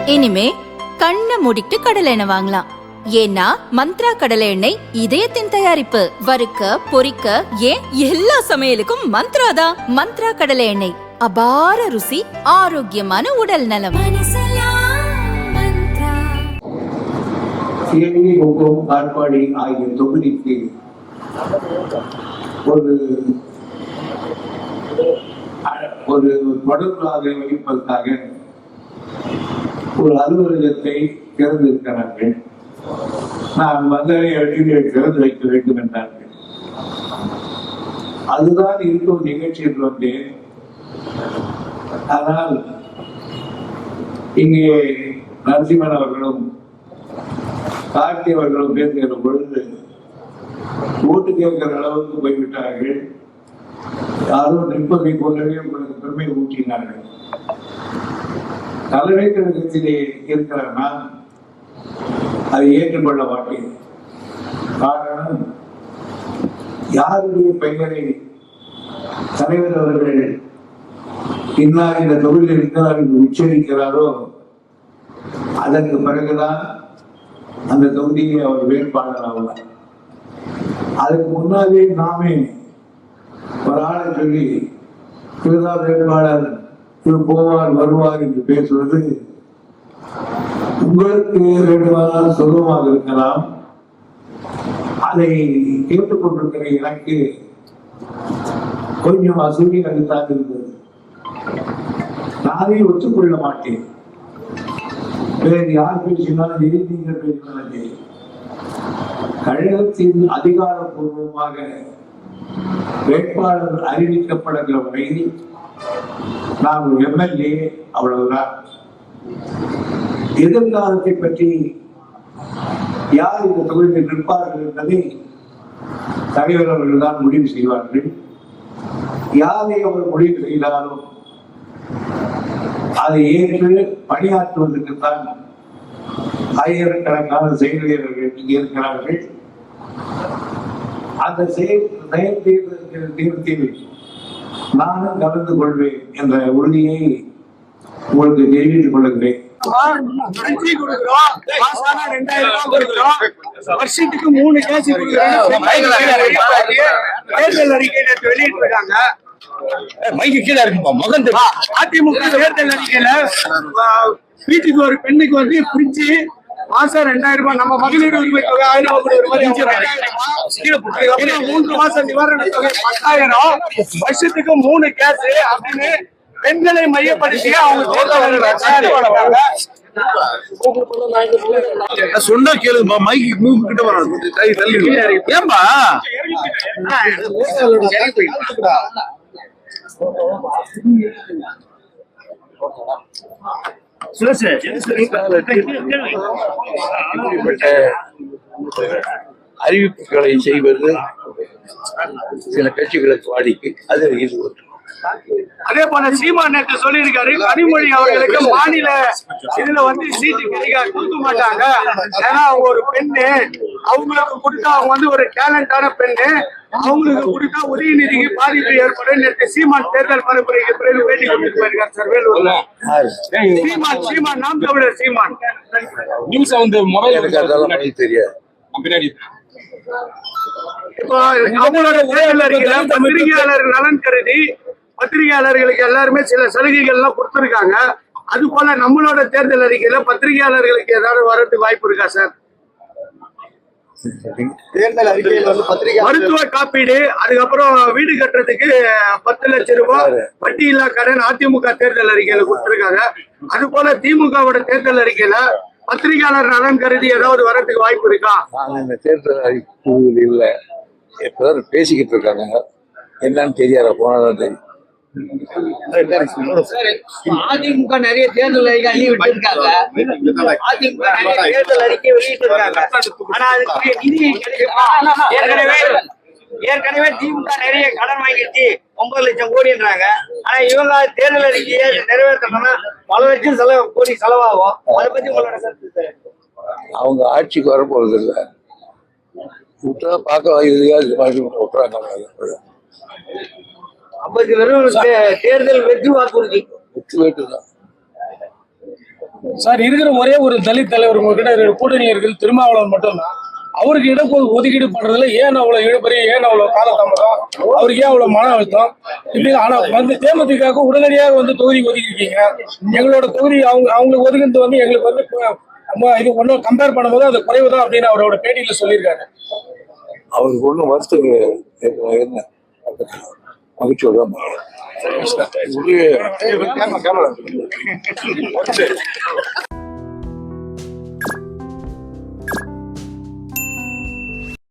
இனிமே கண்ணை மூடிட்டு கடலை எண்ணெய் வாங்கலாம். ஏன்னா மந்த்ரா கடலை எண்ணெய் இதயத்தின் தயாரிப்பு. வறுக்க பொரிக்க ஏன் எல்லா சமையலுக்கும் மந்த்ரா தான். மந்த்ரா கடலை எண்ணெய், அபார ருசி, ஆரோக்கியமான உடல் நலம். காட்பாடி ஆகிய தொகுதிக்கு ஒரு தொடர்பாக வைப்பதற்காக ஒரு அலுவலகத்தை திறந்திருக்கிறார்கள். நான் வந்தனை அடியை திறந்து வைக்க வேண்டும் என்றார்கள். அதுதான் இருக்கும் நிகழ்ச்சி என்று வந்தேன். ஆனால் இங்கே நரசிம்மன் அவர்களும் கார்த்தி அவர்களும் பேசுகிற பொழுது ஓட்டு கேட்கிற அளவுக்கு போய்விட்டார்கள். யாரும் நிற்பதை போலவே உங்களுக்கு பெருமை ஊற்றினார்கள். தலைமை கழகத்திலே இருக்கிற நான் அதை ஏற்றுக்கொள்ள மாட்டேன். காரணம், யாருடைய பெயரை தலைவர் அவர்கள் இன்னார் இந்த தொழில் இருக்கிறார் என்று உச்சரிக்கிறாரோ அதற்கு பிறகுதான் அந்த தொகுதியை அவர் வேட்பாளர் ஆவார். அதுக்கு முன்னாலே நாமே ஒரு ஆளை சொல்லி திருநாள் வேட்பாளர் போவார் வருவார் என்று பேசுவது உங்களுக்கு வேண்டுமானால் சொல்லுமாக இருக்கலாம். அதை கேட்டுக்கொண்டிருக்கிற எனக்கு கொஞ்சம் அசூரியாக இருந்தது. நானே ஒத்துக்கொள்ள மாட்டேன். வேறு யார் பேசினாலும் சரி, நீங்கள் பேசினாலும் சரி, கழகத்தின் அதிகாரப்பூர்வமாக வேட்பாளர் அறிவிக்கப்படுகிற வரையில் நான் ஒரு எம்எல்ஏ, அவ்வளவுதான். எதிர்காலத்தை பற்றி யார் இந்த தொகுதியில் நிற்பார்கள் என்பதை தலைவர் அவர்கள் தான் முடிவு செய்வார்கள். யாரை அவர் முடிவு செய்தாலும் அதை ஏற்று பணியாற்றுவதற்குத்தான் ஆயிரக்கணக்கான செயல் வீரர்கள் இங்கே இருக்கிறார்கள். அந்த தீர்த்தில் நானும் கலந்து கொள்வேன் என்ற உறுதியை உங்களுக்கு தெரிவித்துக் கொள்கிறேன். வருஷத்துக்கு 3 கேஸ் தேர்தல் அறிக்கை வெளியிட்டிருக்காங்க. அதிமுக தேர்தல் அறிக்கையில வீட்டுக்கு ஒரு பெண்ணுக்கு வந்து பிரிச்சு மாசம் 2000 ரூபாய், நம்ம மகளிர் உரிமை தொகை 3 மாசம் நிவாரண தொகை 10,000, வருஷத்துக்கு 3 கேஸ் அப்படின்னு பெண்களை மையப்படுத்தி அவங்க சொன்னா கேளுமா, மைக்கு மூவ் கிட்ட வராது, கை தள்ளி ஏம்பா அறிவிப்புகளை செய்வது சில கட்சிகளுக்கு வாடிக்கை. அது இது ஒன்று. அதே போல சீமான் நேற்று சொல்லியிருக்காரு, கனிமொழி அவர்களுக்கு மாநில இதுல வந்து சீட்டு கொடுக்க மாட்டாங்க. ஏன்னா அவங்க ஒரு பெண்ணு, அவங்களுக்கு கொடுத்தா அவங்க வந்து ஒரு டேலண்டான பெண்ணு, அவங்களுக்கு கொடுத்தா உதயநிதிக்கு பாதிப்பு ஏற்படும். நேற்று சீமான் தேர்தல் பரப்புரைக்கு பிறகு பேட்டி கொடுத்து போயிருக்காரு சார் வேலூர்ல. சீமான் நாம் தமிழர் சீமான் நியூஸ் வந்து மொபைல் தெரியாது. இப்போ அவங்களோட தேர்தல் அறிக்கையில பத்திரிகையாளர் நலன் கருதி பத்திரிகையாளர்களுக்கு எல்லாருமே சில சலுகைகள் எல்லாம் கொடுத்திருக்காங்க. அது போல நம்மளோட தேர்தல் அறிக்கையில பத்திரிகையாளர்களுக்கு ஏதாவது வரதுக்கு வாய்ப்பு இருக்கா சார்? தேர்தல் அறிக்கையில் வந்து மருத்துவ காப்பீடு, அதுக்கப்புறம் வீடு கட்டுறதுக்கு 10 லட்சம் ரூபாய் வட்டியில்லா கடன் அதிமுக தேர்தல் அறிக்கையில கொடுத்திருக்காங்க. அது போல திமுகவோட தேர்தல் அறிக்கையில பத்திரிகையாளர் நலன் கருதி ஏதாவது வரதுக்கு வாய்ப்பு இருக்கா? இந்த தேர்தல் அறிக்கையில் இல்ல, எப்பதான் பேசிக்கிட்டு இருக்காங்க, என்னன்னு தெரியாத போனதான் தெரியும். அதிமுக நிறைய தேர்தல் அறிக்கை அள்ளி விட்டுருக்காங்க. அதிமுக நிறைய தேர்தல் அறிக்கை வெளியிட்டிருக்காங்க. ஆனா அதுக்கு நிதி கிடைக்குமா? ஏற்கனவே திமுக நிறைய கடன் வாங்கிட்டு 9 லட்சம் கோடின்றாங்க. ஆனா இவங்க தேர்தல் அறிக்கையை நிறைவேற்றணும்னா பல லட்சம் கோடி செலவாகும். அதை பத்தி உங்களோட கருத்து? அவங்க ஆட்சிக்கு வரப்போறது இல்லை, விட்டா பார்க்க விட்டுறாங்க. அப்ப இது வெறும் தேர்தல் வெற்றி வாக்குறுதி. வெற்றி வேட்டு தான். சார் இருக்கிற ஒரே ஒரு தலித் தலைவர் உங்ககிட்ட கூட்டணியர்கள் திருமாவளவன் மட்டும்தான். அவருக்கு இடம் ஒதுக்கீடு பண்றதுல ஏன் அவ்வளவு இழுபறி, ஏன் அவ்வளவு காலதாமதம், அவருக்கு ஏன் அவ்வளவு மன அழுத்தம் இப்படி? ஆனா வந்து தேமுதிக உடனடியாக வந்து தொகுதி ஒதுக்கிருக்கீங்க. எங்களோட தொகுதி அவங்களுக்கு ஒதுக்குறது வந்து எங்களுக்கு வந்து இது ஒன்றும் கம்பேர் பண்ணும்போது அது குறைவுதான் அப்படின்னு அவரோட பேட்டியில சொல்லியிருக்காரு. அவருக்கு ஒன்றும் வருஷத்துக்கு என்ன மகிழ்ச்சியோட தான்